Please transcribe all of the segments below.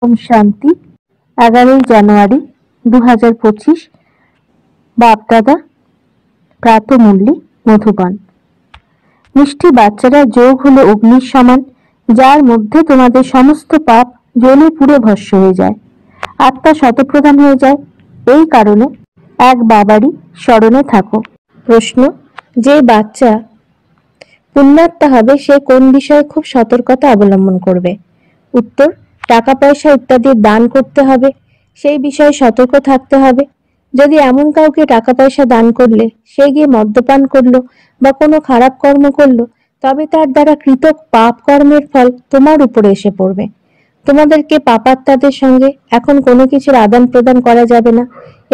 ওম শান্তি। 11 জানুয়ারি 2025। বাপদাদা প্রাতমূল্যে মধুবন। মিষ্টি বাচ্চারা, যোগ হলো অগ্নির সমান, যার মধ্যে তোমাদের সমস্ত পাপ জ্বলে পুড়ে ভস্ম হয়ে যায়, আত্মা শতপ্রধান হয়ে যায়। এই কারণে এক বাবারই স্মরণে থাকো। প্রশ্ন: যে বাচ্চা পুণ্যাত্মা হবে সে কোন বিষয়ে খুব সতর্কতা অবলম্বন করবে? উত্তর: টাকা পয়সা ইত্যাদির দান করতে হবে, সেই বিষয়ে সতর্ক থাকতে হবে। যদি এমন কাউকে টাকা পয়সা দান করলে সে গিয়ে মদ্যপান করলো বা কোনো খারাপ কর্ম করলো, তবে তার দ্বারা কৃত পাপ কর্মের ফল তোমার উপরে এসে পড়বে। তোমাদেরকে পাপাত্মাদের সঙ্গে এখন কোনো কিছুর আদান প্রদান করা যাবে না।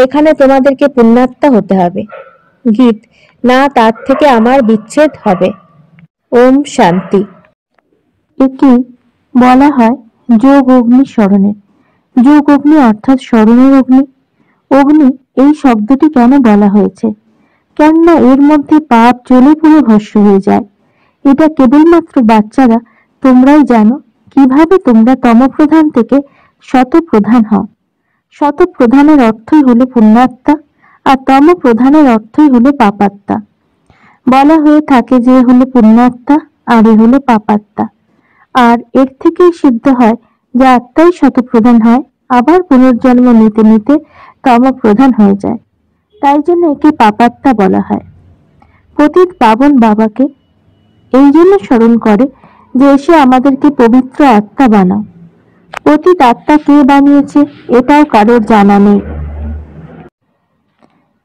এখানে তোমাদেরকে পুণ্যাত্মা হতে হবে। গীত: না তার থেকে আমার বিচ্ছেদ হবে। ওম শান্তি। একে বলা হয় যোগ অগ্নি স্মরণে। যোগ অগ্নি অর্থাৎ স্মরণের অগ্নি। অগ্নি এই শব্দটি কেন বলা হয়েছে? কেননা এর মধ্যে পাপ জ্বলে পুড়ে ভস্ম হয়ে যায়। এটা কেবলমাত্র বাচ্চারা তোমরাই জানো কিভাবে তোমরা তমপ্রধান থেকে শতপ্রধান হও। শতপ্রধানের অর্থই হলো পুণ্যাত্মা, আর তমপ্রধানের অর্থই হলো পাপাত্মা। বলা হয়ে থাকে যে এ হলো পুণ্যাত্মা আর এ হলো পাপাত্মা। আর এর থেকেই সিদ্ধ হয় যে আত্মাই শতপ্রধান হয়, আবার পুনর্জন্ম নিতে নিতে তমপ্রধান হয়ে যায়। তাই জন্য একে পাপাত্মা বলা হয়। পতিত পাবন বাবাকে এই জন্য স্মরণ করে যে এসে আমাদেরকে পবিত্র আত্মা বানাও। পতিত আত্মা কে বানিয়েছে এটাও কারোর জানা নেই।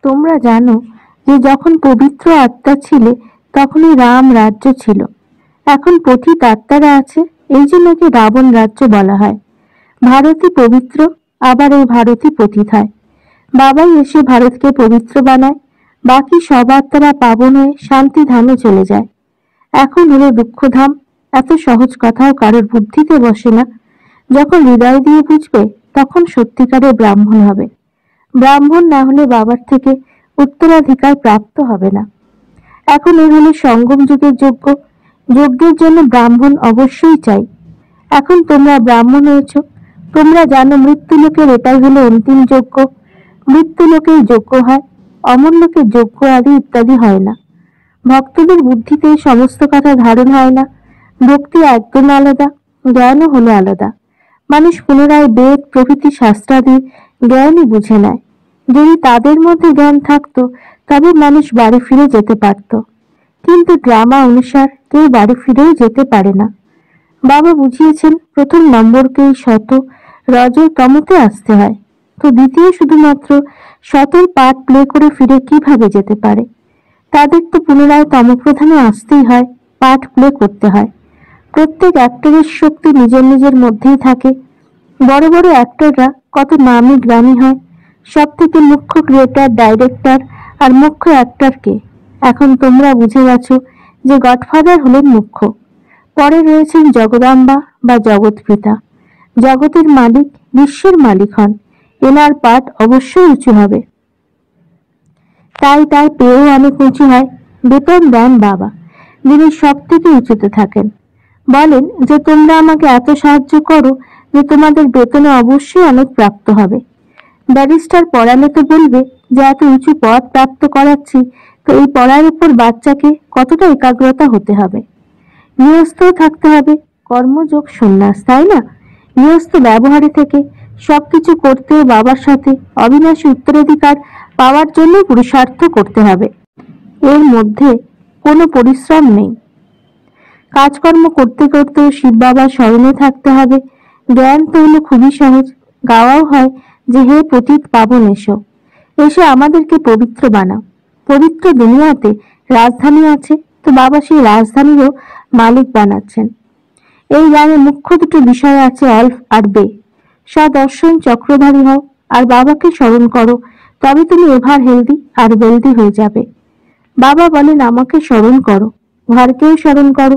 তোমরা জানো যে যখন পবিত্র আত্মা ছিলে তখনই রাম রাজ্য ছিল। এখন পতিত আত্মারা আছে, এই জন্য একে রাবণ রাজ্য বলা হয়। ভারতই পবিত্র, আবার এই ভারতই পতিত হয়। বাবাই এসে ভারতকে পবিত্র বানায়, বাকি সব আত্মারা পাবন হয়ে শান্তি ধামে চলে যায়। এখন হলো দুঃখধাম। এত সহজ কথাও কারোর বুদ্ধিতে বসে না। যখন হৃদয় দিয়ে বুঝবে তখন সত্যিকারের ব্রাহ্মণ হবে। ব্রাহ্মণ না হলে বাবার থেকে উত্তরাধিকার প্রাপ্ত হবে না। এখন এই হলো সঙ্গম যুগের যজ্ঞ। যজ্ঞের জন্য ব্রাহ্মণ অবশ্যই চাই। এখন তোমরা ব্রাহ্মণ হয়েছ। তোমরা জানো মৃত্যু লোকের এটাই হলো অন্তিম যজ্ঞ। মৃত্যু লোকেই যজ্ঞ হয়, অমর লোকের যজ্ঞ আদি ইত্যাদি হয় না। ভক্তদের বুদ্ধিতে সমস্ত কথা ধারণ হয় না। ভক্তি একদম আলাদা, জ্ঞানও হলো আলাদা। মানুষ পুনরায় বেদ প্রভৃতি শাস্ত্রাদি জ্ঞানই বুঝে নেয়। যদি তাদের মধ্যে জ্ঞান থাকতো তবে মানুষ বাড়ি ফিরে যেতে পারত, কিন্তু ড্রামা অনুসার কেউ বাড়ি ফিরেও যেতে পারে না। বাবা বুঝিয়েছেন প্রথম নম্বরকেই শত রজ তমতে আসতে হয়, তো দ্বিতীয় শুধুমাত্র শতর পার্ট প্লে করে ফিরে কিভাবে যেতে পারে? তাদের তো পুনরায় তমপ্রধানে আসতেই হয়, পার্ট প্লে করতে হয়। প্রত্যেক অ্যাক্টরের শক্তি নিজের নিজের মধ্যেই থাকে। বড় বড় অ্যাক্টররা কত নামি গ্রামী হয়। সব থেকে মুখ্য ক্রিয়েটার, ডাইরেক্টর আর মুখ্য অ্যাক্টরকে এখন তোমরা বুঝে গেছো যে গডফাদার হলেন মুখ্য। পরে রয়েছেন জগদম্বা বা জগৎ পিতা। জগতের মালিক, বিশ্বের মালিক হন। এনার পাঠ অবশ্যই উঁচু হবে। তাই তার পেয়েও অনেক উঁচু হয়। বেতন দেন বাবা, যিনি সব থেকে উঁচুতে থাকেন। বলেন যে তোমরা আমাকে এত সাহায্য করো যে তোমাদের বেতনে অবশ্যই অনেক প্রাপ্ত হবে। ব্যারিস্টার পড়ালে তো বলবে যে এত উঁচু পদ প্রাপ্ত করাচ্ছি, তো এই পড়ার উপর বাচ্চাকে কতটা একাগ্রতা হতে হবে। গৃহস্থও থাকতে হবে, কর্মযোগ সন্ন্যাস, তাই না? গৃহস্থ ব্যবহারে থেকে সবকিছু করতে বাবার সাথে অবিনাশী উত্তরাধিকার পাওয়ার জন্য পুরুষার্থ করতে হবে। এর মধ্যে কোনো পরিশ্রম নেই। কাজকর্ম করতে করতেও শিব বাবার স্মরণে থাকতে হবে। জ্ঞান তো হলো খুবই সহজ। গাওয়াও হয় যে হে পতিত পাবন এসো, এসে আমাদেরকে পবিত্র বানাও। পবিত্র দুনিয়াতে রাজধানী আছে, তো বাবা সেই রাজধানীরও মালিক বানাচ্ছেন। এই গানে মুখ্য দুটো বিষয় আছে, অল্ফ আর বে। সদর্শন চক্রধারী হও আর বাবাকে স্মরণ করো, তবে তুমি এভার হেলদি আর ওয়েলদি হয়ে যাবে। বাবা বলেন আমাকে স্মরণ করো, ঘরকেও স্মরণ করো।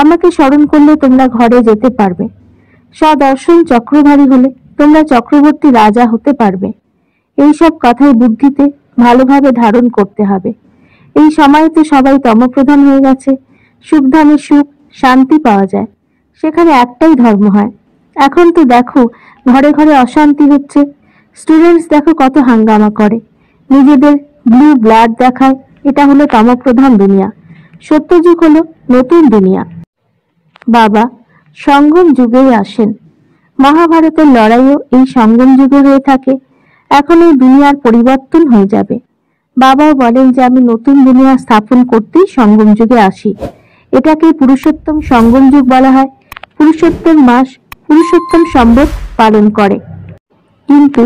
আমাকে স্মরণ করলে তোমরা ঘরে যেতে পারবে। সদর্শন চক্রধারী হলে তোমরা চক্রবর্তী রাজা হতে পারবে। এইসব কথাই বুদ্ধিতে ভালোভাবে ধারণ করতে হবে। এই সময় তো সবাই তমপ্রধান হয়ে গেছে। সুখধামে সুখ শান্তি পাওয়া যায়, সেখানে একটাই ধর্ম হয়, এখন তো দেখো ঘরে ঘরে অশান্তি হচ্ছে। স্টুডেন্টস দেখো কত হাঙ্গামা করে, নিজেদের ব্লু ব্লাড দেখায়। এটা হলো তমপ্রধান দুনিয়া। সত্যযুগ হলো নতুন দুনিয়া। বাবা সঙ্গম যুগেই আসেন। মহাভারতের লড়াইও এই সঙ্গম যুগে হয়ে থাকে। এখন এই দুনিয়ার পরিবর্তন হয়ে যাবে। বাবাও বলেন যে আমি নতুন দুনিয়া স্থাপন করতেই সঙ্গম যুগে আসি। এটাকে পুরুষোত্তম সঙ্গম যুগ বলা হয়। পুরুষোত্তম মাস পুরুষোত্তম সম্বত পালন করে, কিন্তু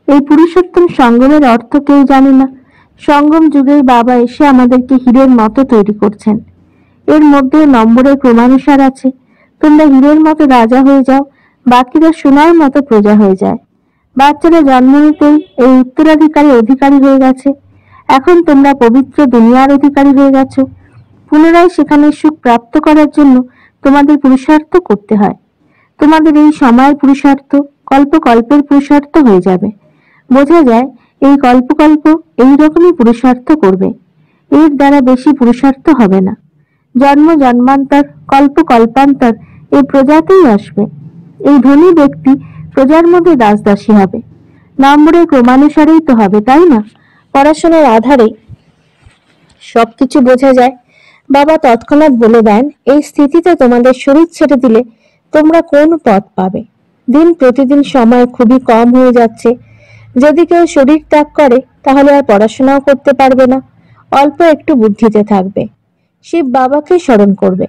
এই পুরুষোত্তম সঙ্গমের অর্থ কেউ জানে না। সঙ্গম যুগেই বাবা এসে আমাদেরকে হীরের মতো তৈরি করছেন। এর মধ্যে নম্বরের ক্রমানুসার আছে। তোমরা হীরের মতো রাজা হয়ে যাও, বাকিরা সোনার মতো প্রজা হয়ে যায়। বাচ্চারা জন্ম নিতেই এই উত্তরাধিকারী অধিকারী হয়ে গেছে। এখন তোমরা পবিত্র দুনিয়ার অধিকারী হয়ে গেছো। পুনরায় সেখানে সুখ প্রাপ্ত করার জন্য তোমাদের পুরুষার্থ করতে হয়। তোমাদের এই সময়ের পুরুষার্থ কল্পের পুরুষার্থ হয়ে যাবে। বোঝা যায় এই কল্প এইরকমই পুরুষার্থ করবে। এর দ্বারা বেশি পুরুষার্থ হবে না। জন্ম জন্মান্তর কল্পান্তর এই প্রজাতেই আসবে। এই ধনী ব্যক্তি প্রজার মধ্যে দাসদাসী হবে। নম্বরের ক্রমানুসারেই তো হবে, তাই না? পড়াশোনার আধারে সবকিছু বোঝা যায়। বাবা তৎক্ষণাৎ বলে দেন, এই স্থিতিতে তোমাদের শরীর ছেড়ে দিলে তোমরা কোন পথ পাবে? দিন প্রতিদিন সময় খুবই কম হয়ে যাচ্ছে। যদি কেউ শরীর ত্যাগ করে তাহলে আর পড়াশোনাও করতে পারবে না, অল্প একটু বুদ্ধিতে থাকবে। শিব বাবাকে স্মরণ করবে।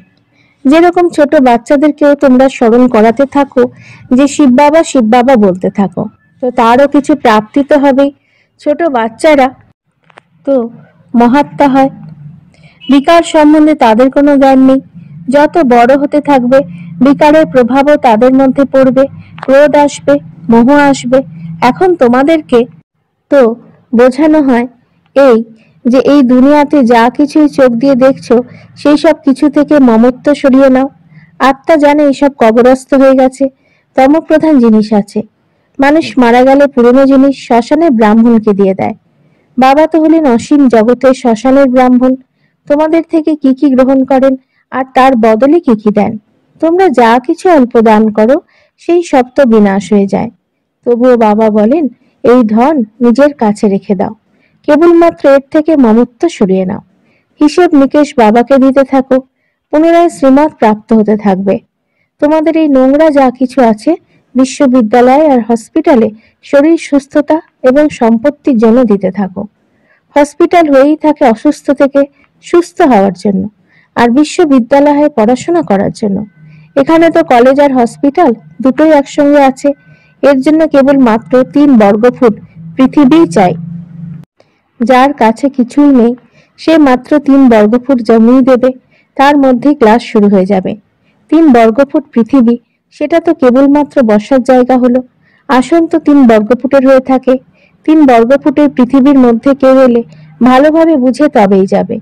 যেরকম ছোট বাচ্চাদেরকেও তোমরা স্মরণ করাতে থাকো যে শিব বাবা বলতে থাকো, তো তারও কিছু প্রাপ্তি তো হবেই। ছোট বাচ্চারা তো মহাত্মা হয়। বিকার সম্বন্ধে তাদের কোনো জ্ঞান নেই। যত বড় হতে থাকবে বিকারের প্রভাবও তাদের মধ্যে পড়বে। ক্রোধ আসবে, মোহ আসবে। এখন তোমাদেরকে তো বোঝানো হয় এই যে এই দুনিয়াতে যা কিছুই চোখ দিয়ে দেখছো সেই সব কিছু থেকে মমত্ব সরিয়ে নাও। আত্মা জানে এইসব কবরস্থ হয়ে গেছে। তমপ্রধান জিনিস আছে। মানুষ মারা গেলে পুরনো জিনিস শ্মশানে ব্রাহ্মণকে দিয়ে দেয়। বাবা তো হলেন অসীম জগতের শ্মশানের ব্রাহ্মণ। তোমাদের থেকে কি কি গ্রহণ করেন আর তার বদলে কি কি দেন? তোমরা যা কিছু অল্প দান করো সেই সব তো বিনাশ হয়ে যায়। তবুও বাবা বলেন, এই ধন নিজের কাছে রেখে দাও, কেবলমাত্র এর থেকে মমত্ব সরিয়ে নাও। হিসেব নিকেশ বাবাকে দিতে থাকো, পুনরায় শ্রীমত প্রাপ্ত হতে থাকবে। তোমাদের এই নোংরা যা কিছু আছে বিশ্ববিদ্যালয় আর হসপিটালে শরীর সুস্থতা এবং সম্পত্তির জন্য দিতে থাকো। হসপিটাল হয়েই থাকে অসুস্থ থেকে সুস্থ হওয়ার জন্য, আর বিশ্ববিদ্যালয়ে পড়াশোনা করার জন্য। এখানে তো কলেজ আর হসপিটাল দুটোই একসঙ্গে আছে। এর জন্য কেবল মাত্র 3 বর্গফুট পৃথিবী চাই। যার কাছে কিছুই নেই সে মাত্র 3 বর্গফুট জমি দেবে, তার মধ্যেই ক্লাস শুরু হয়ে যাবে। 3 বর্গফুট পৃথিবী, সেটা তো কেবলমাত্র বসার জায়গা হলো। আসন তো 3 বর্গফুটের হয়ে থাকে। 3 বর্গফুটের পৃথিবীর মধ্যে কেউ এলে ভালোভাবে বুঝে তবেই যাবে।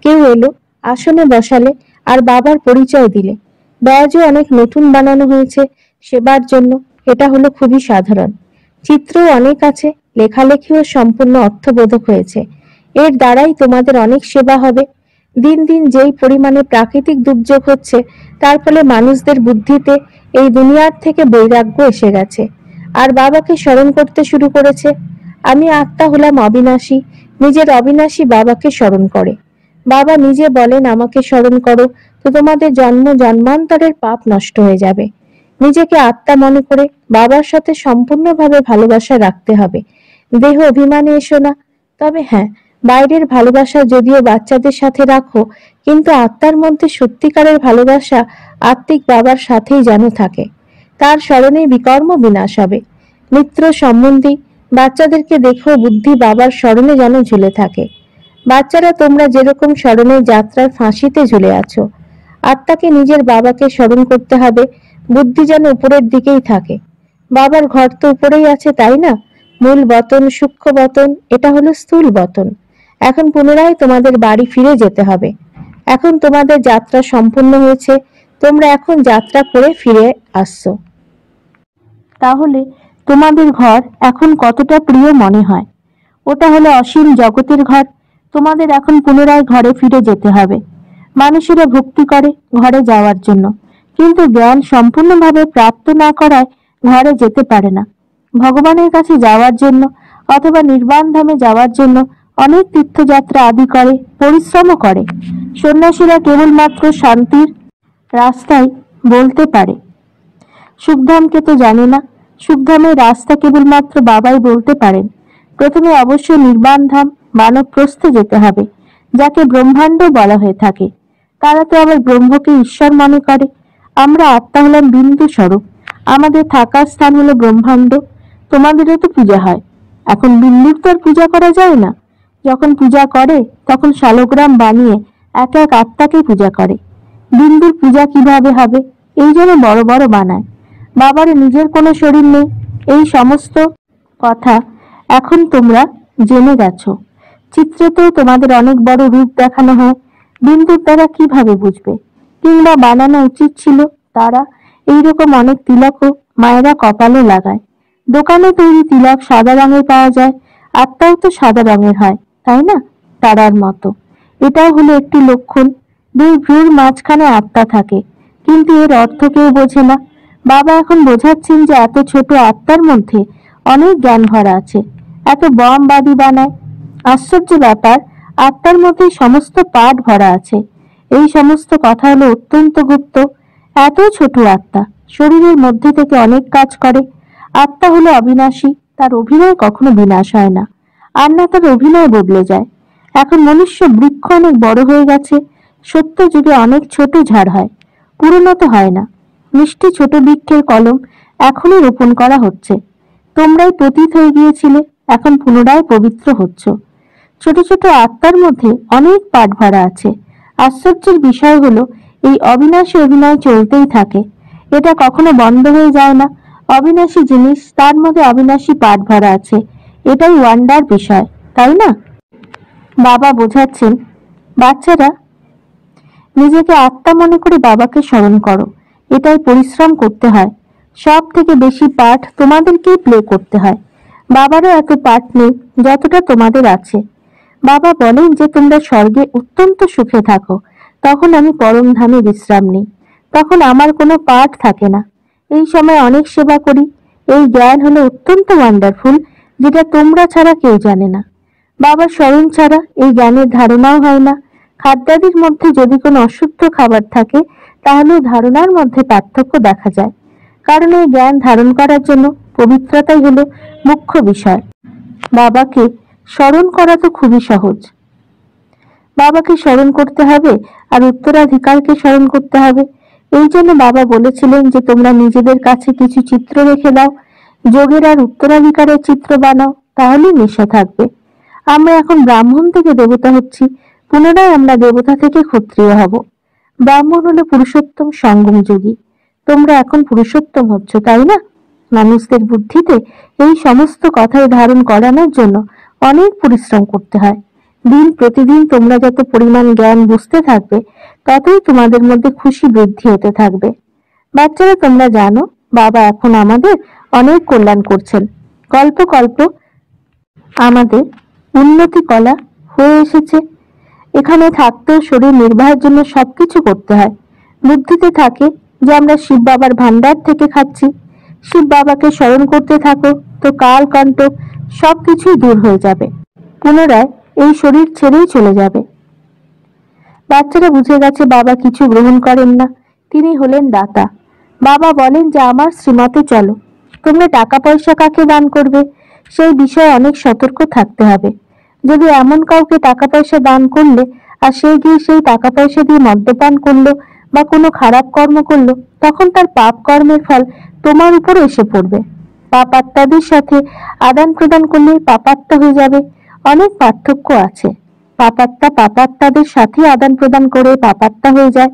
কেউ এলো, আসনে বসালে আর বাবার পরিচয় দিলে। ব্যাজও অনেক নতুন বানানো হয়েছে সেবার জন্য। এটা হলো খুবই সাধারণ। চিত্রও অনেক আছে, লেখালেখিও সম্পূর্ণ অর্থবোধক হয়েছে। এর দ্বারাই তোমাদের অনেক সেবা হবে। দিন দিন যেই পরিমাণে প্রাকৃতিক দুর্যোগ হচ্ছে তার ফলে মানুষদের বুদ্ধিতে এই দুনিয়ার থেকে বৈরাগ্য এসে গেছে, আর বাবাকে স্মরণ করতে শুরু করেছে। আমি আত্মা হলাম অবিনাশী, নিজের অবিনাশী বাবাকে স্মরণ করে। বাবা নিজে বলেন, আমাকে স্মরণ করো তো তোমাদের জন্ম জন্মান্তরের পাপ নষ্ট হয়ে যাবে। নিজেকে আত্মা মনে করে বাবার সাথে সম্পূর্ণভাবে ভালোবাসা রাখতে হবে। দেহ অভিমানে এসো না। তবে হ্যাঁ, বাইরের ভালোবাসা যদিও বাচ্চাদের সাথে রাখো, কিন্তু আত্মার মধ্যে সত্যিকারের ভালোবাসা আত্মিক বাবার সাথেই যেন থাকে। তার স্মরণে বিকর্ম বিনাশ হবে। মিত্র সম্বন্ধী বাচ্চাদেরকে দেখো বুদ্ধি বাবার স্মরণে যেন ঝুলে থাকে। বাচ্চারা তোমরা যেরকম স্মরণের যাত্রার ফাঁসিতে ঝুলে আছো, আত্মাকে নিজের বাবাকে স্মরণ করতে হবে। বুদ্ধি যেন উপরের দিকেই থাকে। বাবার ঘর তো উপরেই আছে, তাই না? মূল বতন, সূক্ষ্ম বতন, এটা হলো স্থূল বতন। এখন পুনরায় তোমাদের বাড়ি ফিরে যেতে হবে। এখন তোমাদের যাত্রা সম্পূর্ণ হয়েছে, তোমরা এখন যাত্রা করে ফিরে আসছো। তাহলে তোমাদের ঘর এখন কতটা প্রিয় মনে হয়? ওটা হলো অসীম জগতের ঘর। তোমাদের এখন পুনরায় ঘরে ফিরে যেতে হবে। মানুষেরা ভক্তি করে ঘরে যাওয়ার জন্য, কিন্তু জ্ঞান সম্পূর্ণভাবে প্রাপ্ত না করায় ঘরে যেতে পারে না। ভগবানের কাছে যাওয়ার জন্য অথবা নির্বাণ ধামে যাওয়ার জন্য অনেক তীর্থযাত্রা আদি করে, পরিশ্রমও করে। সন্ন্যাসীরা কেবলমাত্র শান্তির রাস্তায় বলতে পারে। সুখধামকে তো জানে না। সুখধামের রাস্তা কেবলমাত্র বাবাই বলতে পারেন। প্রথমে অবশ্যই নির্বাণ ধাম মানবপ্রস্থে যেতে হবে, যাকে ব্রহ্মাণ্ড বলা হয়ে থাকে। তারা তো আবার ব্রহ্মকে ঈশ্বর মনে করে। আমরা আত্মা হলাম বিন্দু স্বরূপ, আমাদের থাকার স্থান হলো ব্রহ্মাণ্ড। তোমাদেরও তো পূজা হয়, এখন বিন্দুর তো আর পূজা করা যায় না। যখন পূজা করে তখন শালগ্রাম বানিয়ে এক এক আত্মাকে পূজা করে। বিন্দুর পূজা কিভাবে হবে? এই জন্য বড় বড় বানায়। বাবার নিজের কোনো শরীর নেই, এই সমস্ত কথা এখন তোমরা জেনে গেছো। চিত্রেতেও তোমাদের অনেক বড় রূপ দেখানো হয়, বিন্দুর দ্বারা কিভাবে বুঝবে? কিংবা বানানো উচিত ছিল তারা এইরকম অনেক তিলকও মায়েরা কপালে লাগায়। দোকানে তৈরি তিলক সাদা রঙের পাওয়া যায়, আত্মাও তো সাদা রঙের হয়, তাই না? তারার মতো এটাও হলো একটি লক্ষণ। দুই ভ্রুর মাঝখানে আত্মা থাকে, কিন্তু এর অর্থ কেউ বোঝে না। বাবা এখন বোঝাচ্ছেন যে এত ছোট আত্মার মধ্যে অনেক জ্ঞান ভরা আছে, এত বম বাদি বানায়। আশ্চর্য ব্যাপার, আত্মার মধ্যে সমস্ত পাঠ ভরা আছে। এই সমস্ত কথা হলো অত্যন্ত গুপ্ত। এত ছোট আত্মা শরীরের মধ্যে থেকে অনেক কাজ করে। আত্মা হলো অবিনাশী, তার অভিনয় কখনো বিনাশ হয় না, আর না তার অভিনয় বদলে যায়। এখন মনুষ্য বৃক্ষ অনেক বড় হয়ে গেছে, সত্য যুগে অনেক ছোট ঝাড় হয়, পুরনো হয় না। মিষ্টি ছোট বৃক্ষের কলম এখনই রোপণ করা হচ্ছে। তোমরাই পতিত হয়ে গিয়েছিলে, এখন পুনরায় পবিত্র হচ্ছ। ছোট ছোট আত্মার মধ্যে অনেক পাঠ ভরা আছে। আশ্চর্যের বিষয় হলো এই অবিনাশী অভিনয় চলতেই থাকে, এটা কখনো বন্ধ হয়ে যায় না। অবিনাশী জিনিস, তার মধ্যে অবিনাশী পাঠ ভরা আছে, এটাই ওয়ান্ডার বিষয়, তাই না? বাবা বোঝাচ্ছেন, বাচ্চারা নিজেকে আত্মা মনে করে বাবাকে স্মরণ করো। এটাই পরিশ্রম করতে হয়। সব থেকে বেশি পাঠ তোমাদেরকেই প্লে করতে হয়। বাবারও এত পাঠ নেই যতটা তোমাদের আছে। বাবা বলেন যে তোমরা স্বর্গে অত্যন্ত সুখে থাকো, তখন আমি পরম ধামে বিশ্রাম নিই, তখন আমার কোনো পাঠ থাকে না। এই সময় অনেক সেবা করি। এই জ্ঞান হলো অত্যন্ত ওয়ান্ডারফুল, যেটা তোমরা ছাড়া কেউ জানে না। বাবার স্মরণ ছাড়া এই জ্ঞানের ধারণাও হয় না। খাদ্যাদির মধ্যে যদি কোনো অশুদ্ধ খাবার থাকে, তাহলে ধারণার মধ্যে পার্থক্য দেখা যায়। কারণ এই জ্ঞান ধারণ করার জন্য পবিত্রতাই হলো মুখ্য বিষয়। বাবাকে স্মরণ করা তো খুবই সহজ। বাবাকে স্মরণ করতে হবে আর উত্তরাধিকারকে স্মরণ করতে হবে। এই জন্য বাবা বলেছিলেন যে তোমরা নিজেদের কাছে কিছু চিত্র রেখে দাও, যোগের আর উত্তরাধিকারের চিত্র বানাও, তাহলেই নেশা থাকবে। আমরা এখন ব্রাহ্মণ থেকে দেবতা হচ্ছি, পুনরায় আমরা দেবতা থেকে ক্ষত্রিয় হব। ব্রাহ্মণ হলো পুরুষোত্তম সঙ্গম যোগী। তোমরা এখন পুরুষোত্তম হচ্ছ, তাই না? মানুষদের বুদ্ধিতে এই সমস্ত কথাই ধারণ করানোর জন্য অনেক পরিশ্রম করতে হয়। দিন প্রতিদিন তোমরা যত পরিমাণ জ্ঞান বুঝতে থাকবে, ততই তোমাদের মধ্যে খুশি বৃদ্ধি হতে থাকবে। বাচ্চারা, তোমরা জানো বাবা এখন আমাদের অনেক কল্যাণ করছেন। কল্প কল্প আমাদের উন্নতি কলা হয়ে এসেছে। এখানে থাকতেও শরীর নির্বাহের জন্য সবকিছু করতে হয়। বুদ্ধিতে থাকে যে আমরা শিব বাবার ভান্ডার থেকে খাচ্ছি। শিব বাবাকে স্মরণ করতে থাকো, তো কাল কণ্টক সবকিছুই দূর হয়ে যাবে, পুনরায় এই শরীর ছেড়েই চলে যাবে। বাচ্চারা বুঝে গেছে বাবা কিছু গ্রহণ করেন না, তিনি হলেন দাতা। বাবা বলেন যে আমার শ্রীমতে চলো। তোমরা টাকা পয়সা কাকে দান করবে, সেই বিষয়ে অনেক সতর্ক থাকতে হবে। যদি এমন কাউকে টাকা পয়সা দান করলে আর সে গিয়ে সেই টাকা পয়সা দিয়ে মদ্যপান করলো বা কোনো খারাপ কর্ম করলো, তখন তার পাপ কর্মের ফল তোমার উপরে এসে পড়বে। পাপাত্মাদের সাথে আদান প্রদান করলে পাপাত্মা হয়ে যাবে। অনেক পার্থক্য আছে। পাপাত্মাদের সাথে আদান প্রদান করে পাপাত্মা হয়ে যায়।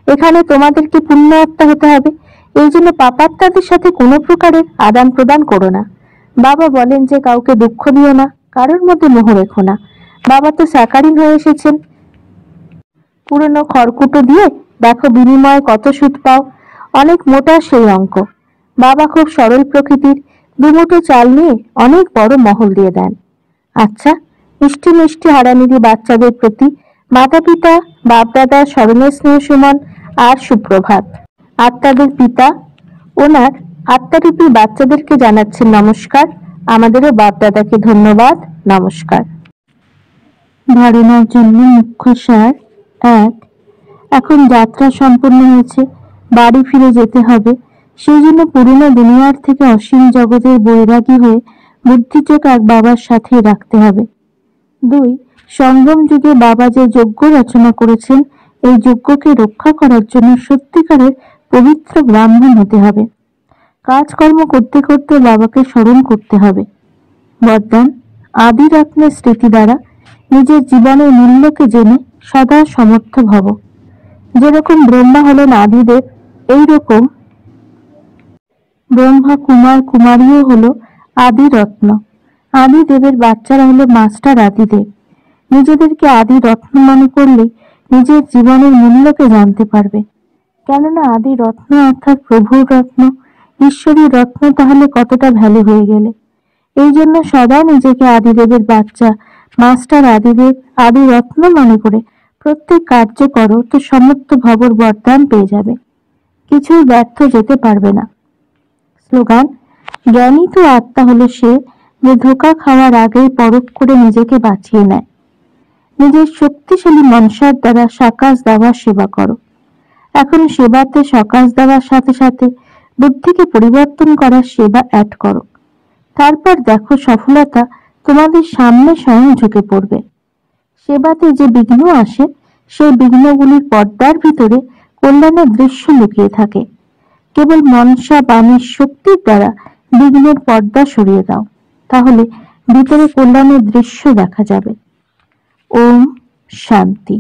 এখানে তোমাদেরকে পুণ্য আত্মা হতে হবে। এই জন্য পাপাত্মাদের সাথে কোনো প্রকারের আদান প্রদান করো না। বাবা বলেন যে কাউকে দুঃখ দিও না, কারোর মধ্যে মোহ রেখো না। বাবা তো স্যাকারিন হয়ে এসেছেন। পুরনো খড়কুটো দিয়ে দেখো বিনিময়ে কত সুদ পাও, অনেক মোটা সেই অঙ্ক। বাবা খুব সরল প্রকৃতির, দুমুঠো চাল নিয়ে অনেক বড় মহল দিয়ে দেন। আচ্ছা, মিষ্টি মিষ্টি হারানিধি বাচ্চাদের প্রতি মাতা পিতা বাপদাদার স্মরণের স্নেহ সুমন আর সুপ্রভাত। আত্মাদের পিতা ওনার আত্মারূপী বাচ্চাদেরকে জানাচ্ছেন নমস্কার। আমাদেরও বাপদাদাকে ধন্যবাদ, নমস্কার। ধারণার জন্য মুখ্য সার: 1. এখন যাত্রা সম্পন্ন হয়েছে, বাড়ি ফিরে যেতে হবে। সেই জন্য পুরনো দুনিয়ার থেকে অসীম জগতের বৈরাগী হয়ে বুদ্ধিযোগ এক বাবার সাথে রাখতে হবে। 2. সংগম যুগে বাবা যে যজ্ঞ রচনা করেছেন, এই যজ্ঞকে রক্ষা করার জন্য সত্যিকারের পবিত্র ব্রাহ্মণ হতে হবে। কাজকর্ম করতে করতে বাবাকে স্মরণ করতে হবে। বরদান: আদি রত্নের স্মৃতি দ্বারা নিজের জীবনের মূল্যকে জেনে সদা সমর্থ ভব। যেরকম ব্রহ্মা হলেন আদিদেব, এইরকম ব্রহ্মা কুমার কুমারীও হলো আদি রত্ন। আদিদেবের বাচ্চারা হলো মাস্টার আদিদেব। নিজেদেরকে আদি রত্ন মনে করলে নিজের জীবনের মূল্যকে জানতে পারবে। কেননা আদি রত্ন অর্থাৎ প্রভুর রত্ন, ঈশ্বরী রত্ন তাহলে কতটা ভ্যালু হয়ে গেলে। এই জন্য সদা নিজেকে আদিদেবের বাচ্চা, মাস্টার আদিদেব, আদি রত্ন মনে করে প্রত্যেক কার্য করো, তো সমর্থ ভবর বরদান পেয়ে যাবে, কিছুই ব্যর্থ যেতে পারবে না। স্লোগান: জ্ঞানী তো আত্মা হলো সে যে ধোঁকা খাওয়ার আগেই পরখ করে নিজেকে বাঁচিয়ে নেয়। নিজের শক্তিশালী মনসার দ্বারা সাকাশ দেওয়ার সেবা করো। এখন সেবাতে সকাশ দেওয়ার সাথে সাথে বুদ্ধিকে পরিবর্তন করার সেবা অ্যাড করো। তারপর দেখো সফলতা তোমাদের সামনে স্বয়ং ঝুঁকে পড়বে। সেবাতে যে বিঘ্ন আসে, সেই বিঘ্নগুলির পর্দার ভিতরে কল্যাণের দৃশ্য লুকিয়ে থাকে। কেবল মনসা বাণীর শক্তির দ্বারা বিঘ্নের পর্দা সরিয়ে দাও, তাহলে ভিতরে কল্যাণের দৃশ্য দেখা যাবে। ওম শান্তি।